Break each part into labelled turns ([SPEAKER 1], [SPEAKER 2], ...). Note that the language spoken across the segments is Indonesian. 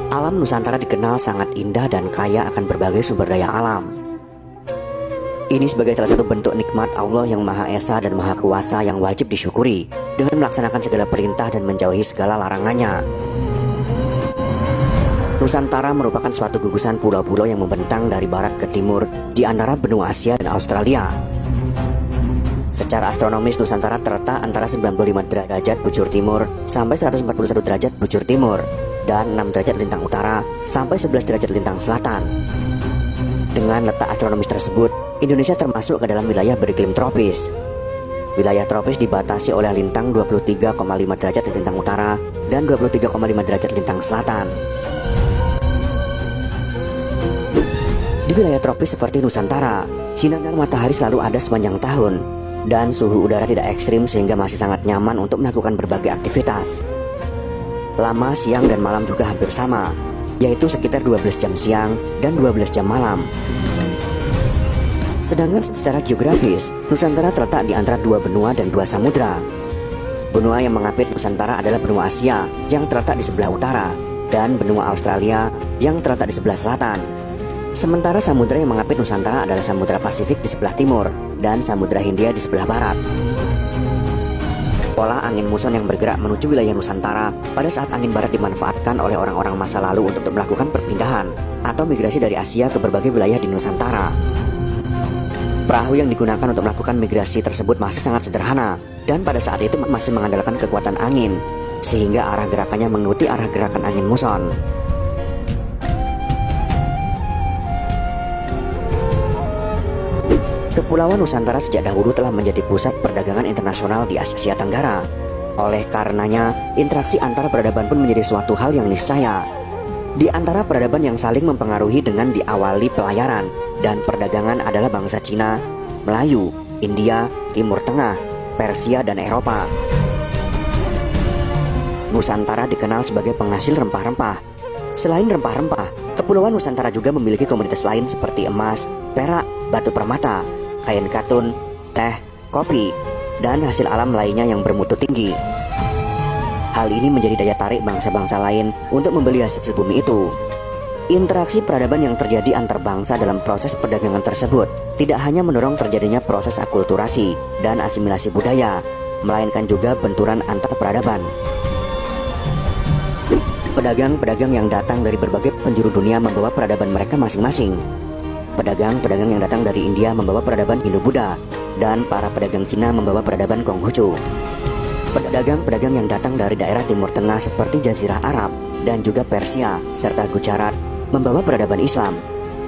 [SPEAKER 1] Alam Nusantara dikenal sangat indah dan kaya akan berbagai sumber daya alam. Ini sebagai salah satu bentuk nikmat Allah yang Maha Esa dan Maha Kuasa yang wajib disyukuri dengan melaksanakan segala perintah dan menjauhi segala larangannya. Nusantara merupakan suatu gugusan pulau-pulau yang membentang dari barat ke timur di antara benua Asia dan Australia. Secara astronomis, Nusantara terletak antara 95 derajat bujur timur sampai 141 derajat bujur timur dan 6 derajat lintang utara sampai 11 derajat lintang selatan. Dengan letak astronomis tersebut, Indonesia termasuk ke dalam wilayah beriklim tropis. Wilayah tropis dibatasi oleh lintang 23,5 derajat lintang utara dan 23,5 derajat lintang selatan. Di wilayah tropis seperti Nusantara, sinar matahari selalu ada sepanjang tahun dan suhu udara tidak ekstrim sehingga masih sangat nyaman untuk melakukan berbagai aktivitas. Lama siang dan malam juga hampir sama, yaitu sekitar 12 jam siang dan 12 jam malam. Sedangkan secara geografis, Nusantara terletak di antara dua benua dan dua samudra. Benua yang mengapit Nusantara adalah benua Asia yang terletak di sebelah utara dan benua Australia yang terletak di sebelah selatan. Sementara samudra yang mengapit Nusantara adalah Samudra Pasifik di sebelah timur dan Samudra Hindia di sebelah barat. Pola angin muson yang bergerak menuju wilayah Nusantara pada saat angin barat dimanfaatkan oleh orang-orang masa lalu untuk melakukan perpindahan atau migrasi dari Asia ke berbagai wilayah di Nusantara. Perahu yang digunakan untuk melakukan migrasi tersebut masih sangat sederhana dan pada saat itu masih mengandalkan kekuatan angin, sehingga arah gerakannya mengikuti arah gerakan angin muson. Kepulauan Nusantara sejak dahulu telah menjadi pusat perdagangan internasional di Asia Tenggara. Oleh karenanya, interaksi antara peradaban pun menjadi suatu hal yang niscaya. Di antara peradaban yang saling mempengaruhi dengan diawali pelayaran dan perdagangan adalah bangsa Cina, Melayu, India, Timur Tengah, Persia, dan Eropa. Nusantara dikenal sebagai penghasil rempah-rempah. Selain rempah-rempah, Kepulauan Nusantara juga memiliki komoditas lain seperti emas, perak, batu permata, kain katun, teh, kopi, dan hasil alam lainnya yang bermutu tinggi. Hal ini menjadi daya tarik bangsa-bangsa lain untuk membeli hasil bumi itu. Interaksi peradaban yang terjadi antar bangsa dalam proses perdagangan tersebut tidak hanya mendorong terjadinya proses akulturasi dan asimilasi budaya, melainkan juga benturan antar peradaban. Pedagang-pedagang yang datang dari berbagai penjuru dunia membawa peradaban mereka masing-masing. Pedagang-pedagang yang datang dari India membawa peradaban Hindu-Buddha, dan para pedagang Cina membawa peradaban Konghucu. Pedagang-pedagang yang datang dari daerah Timur Tengah seperti Jazirah Arab dan juga Persia serta Gujarat membawa peradaban Islam.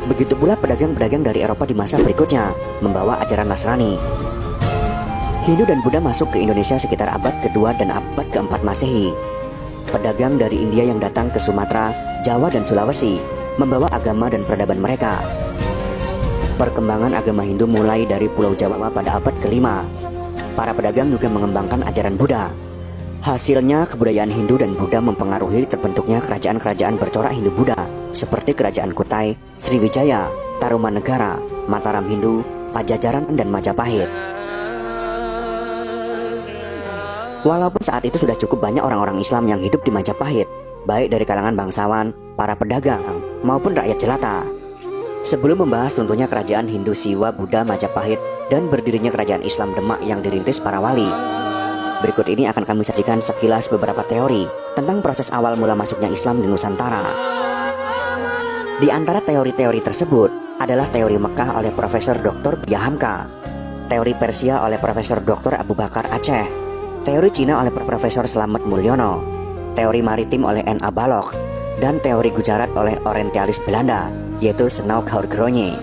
[SPEAKER 1] Begitu pula pedagang-pedagang dari Eropa di masa berikutnya membawa ajaran Nasrani. Hindu dan Buddha masuk ke Indonesia sekitar abad kedua dan abad keempat Masehi. Pedagang dari India yang datang ke Sumatera, Jawa, dan Sulawesi membawa agama dan peradaban mereka. Perkembangan agama Hindu mulai dari Pulau Jawa pada abad kelima. Para pedagang juga mengembangkan ajaran Buddha. Hasilnya, kebudayaan Hindu dan Buddha mempengaruhi terbentuknya kerajaan-kerajaan bercorak Hindu-Buddha seperti Kerajaan Kutai, Sriwijaya, Tarumanegara, Mataram Hindu, Pajajaran, dan Majapahit. Walaupun saat itu sudah cukup banyak orang-orang Islam yang hidup di Majapahit, baik dari kalangan bangsawan, para pedagang, maupun rakyat jelata. Sebelum membahas runtuhnya kerajaan Hindu Siwa Buddha Majapahit dan berdirinya kerajaan Islam Demak yang dirintis para wali, berikut ini akan kami sajikan sekilas beberapa teori tentang proses awal mula masuknya Islam di Nusantara. Di antara teori-teori tersebut adalah teori Mekah oleh Profesor Dr. Buya Hamka, teori Persia oleh Profesor Dr. Abu Bakar Aceh, teori Cina oleh Profesor Slamet Mulyono, teori maritim oleh N.A. Balog, dan teori Gujarat oleh orientalis Belanda, yaitu Snow Gronye.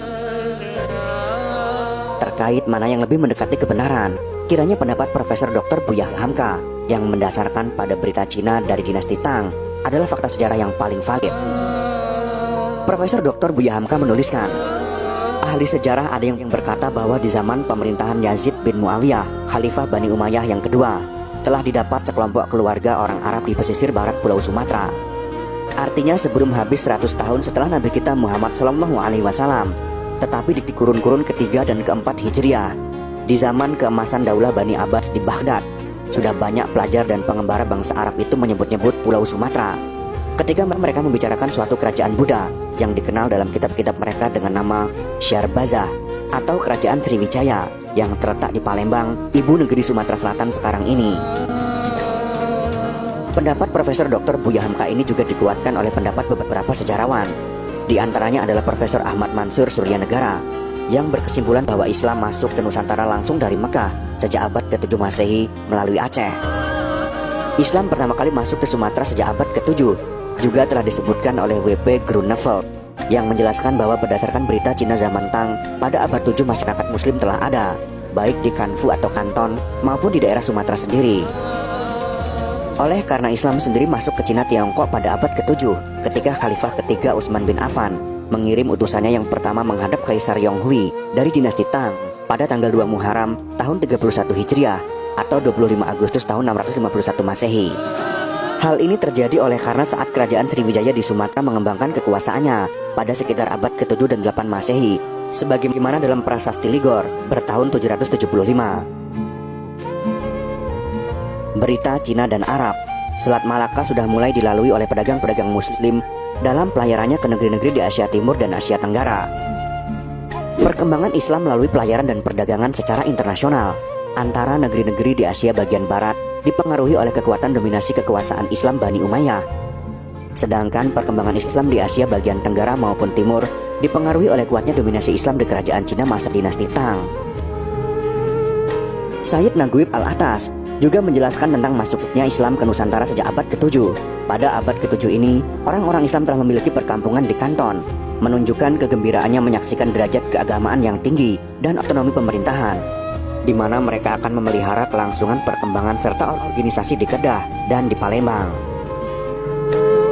[SPEAKER 1] Terkait mana yang lebih mendekati kebenaran, kiranya pendapat Profesor Dr. Buya Hamka yang mendasarkan pada berita Cina dari dinasti Tang adalah fakta sejarah yang paling valid. Profesor Dr. Buya Hamka menuliskan, ahli sejarah ada yang berkata bahwa di zaman pemerintahan Yazid bin Muawiyah, Khalifah Bani Umayyah yang kedua, telah didapat sekelompok keluarga orang Arab di pesisir barat Pulau Sumatera. Artinya sebelum habis 100 tahun setelah Nabi kita Muhammad SAW, tetapi di kurun-kurun ketiga dan keempat Hijriah, di zaman keemasan Daulah Bani Abbas di Baghdad, sudah banyak pelajar dan pengembara bangsa Arab itu menyebut-nyebut Pulau Sumatera. ketika mereka membicarakan suatu kerajaan Buddha yang dikenal dalam kitab-kitab mereka dengan nama Syarbazah atau Kerajaan Sriwijaya yang terletak di Palembang, ibu negeri Sumatera Selatan sekarang ini. Pendapat Profesor Dr. Buya Hamka ini juga dikuatkan oleh pendapat beberapa sejarawan. Di antaranya adalah Profesor Ahmad Mansur Suryanegara yang berkesimpulan bahwa Islam masuk ke Nusantara langsung dari Mekah sejak abad ke-7 Masehi melalui Aceh. Islam pertama kali masuk ke Sumatera sejak abad ke-7 juga telah disebutkan oleh W.P. Groeneveld yang menjelaskan bahwa berdasarkan berita Cina zaman Tang pada abad 7 masyarakat muslim telah ada, baik di Kanfu atau Kanton maupun di daerah Sumatera sendiri. Oleh karena Islam sendiri masuk ke Cina Tiongkok pada abad ke-7 ketika Khalifah ketiga Utsman bin Affan mengirim utusannya yang pertama menghadap Kaisar Yonghui dari dinasti Tang pada tanggal 2 Muharram tahun 31 Hijriah atau 25 Agustus tahun 651 Masehi. Hal ini terjadi oleh karena saat kerajaan Sriwijaya di Sumatera mengembangkan kekuasaannya pada sekitar abad ke-7 dan 8 Masehi sebagaimana dalam Prasasti Ligor bertahun 775. Berita Cina dan Arab, Selat Malaka sudah mulai dilalui oleh pedagang-pedagang muslim dalam pelayarannya ke negeri-negeri di Asia Timur dan Asia Tenggara. Perkembangan Islam melalui pelayaran dan perdagangan secara internasional antara negeri-negeri di Asia bagian barat dipengaruhi oleh kekuatan dominasi kekuasaan Islam Bani Umayyah. Sedangkan perkembangan Islam di Asia bagian tenggara maupun timur dipengaruhi oleh kuatnya dominasi Islam di kerajaan Cina masa dinasti Tang. Sayyid Naguib Al-Atas juga menjelaskan tentang masuknya Islam ke Nusantara sejak abad ke-7. Pada abad ke-7 ini, orang-orang Islam telah memiliki perkampungan di Kanton, menunjukkan kegembiraannya menyaksikan derajat keagamaan yang tinggi dan otonomi pemerintahan, di mana mereka akan memelihara kelangsungan perkembangan serta organisasi di Kedah dan di Palembang.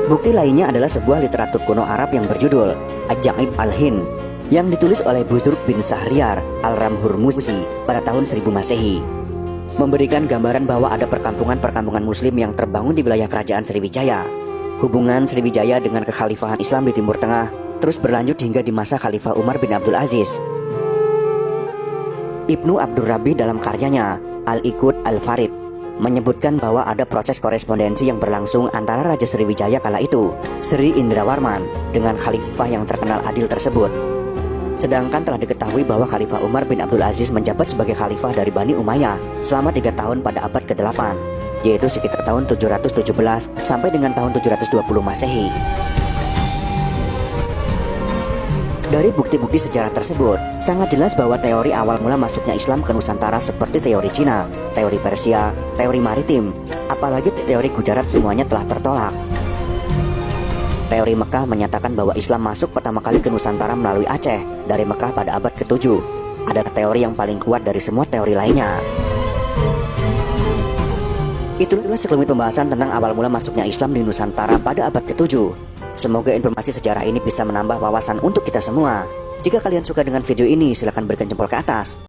[SPEAKER 1] Bukti lainnya adalah sebuah literatur kuno Arab yang berjudul Ajaib Al-Hind yang ditulis oleh Busruk bin Sahriar Al-Ramhurmuzi pada tahun 1000 Masehi, memberikan gambaran bahwa ada perkampungan-perkampungan muslim yang terbangun di wilayah kerajaan Sriwijaya. Hubungan Sriwijaya dengan kekhalifahan Islam di Timur Tengah terus berlanjut hingga di masa Khalifah Umar bin Abdul Aziz. Ibnu Abdur Rabi dalam karyanya Al-Iqud Al-Farid menyebutkan bahwa ada proses korespondensi yang berlangsung antara Raja Sriwijaya kala itu, Sri Indrawarman, dengan khalifah yang terkenal adil tersebut. Sedangkan telah diketahui bahwa Khalifah Umar bin Abdul Aziz menjabat sebagai khalifah dari Bani Umayyah selama 3 tahun pada abad ke-8, yaitu sekitar tahun 717 sampai dengan tahun 720 Masehi. Dari bukti-bukti sejarah tersebut, sangat jelas bahwa teori awal mula masuknya Islam ke Nusantara seperti teori Cina, teori Persia, teori maritim, apalagi teori Gujarat semuanya telah tertolak. Teori Mekah menyatakan bahwa Islam masuk pertama kali ke Nusantara melalui Aceh dari Mekah pada abad ke-7. Adalah teori yang paling kuat dari semua teori lainnya. Itulah sekelumit pembahasan tentang awal mula masuknya Islam di Nusantara pada abad ke-7. Semoga informasi sejarah ini bisa menambah wawasan untuk kita semua. Jika kalian suka dengan video ini, silahkan berikan jempol ke atas.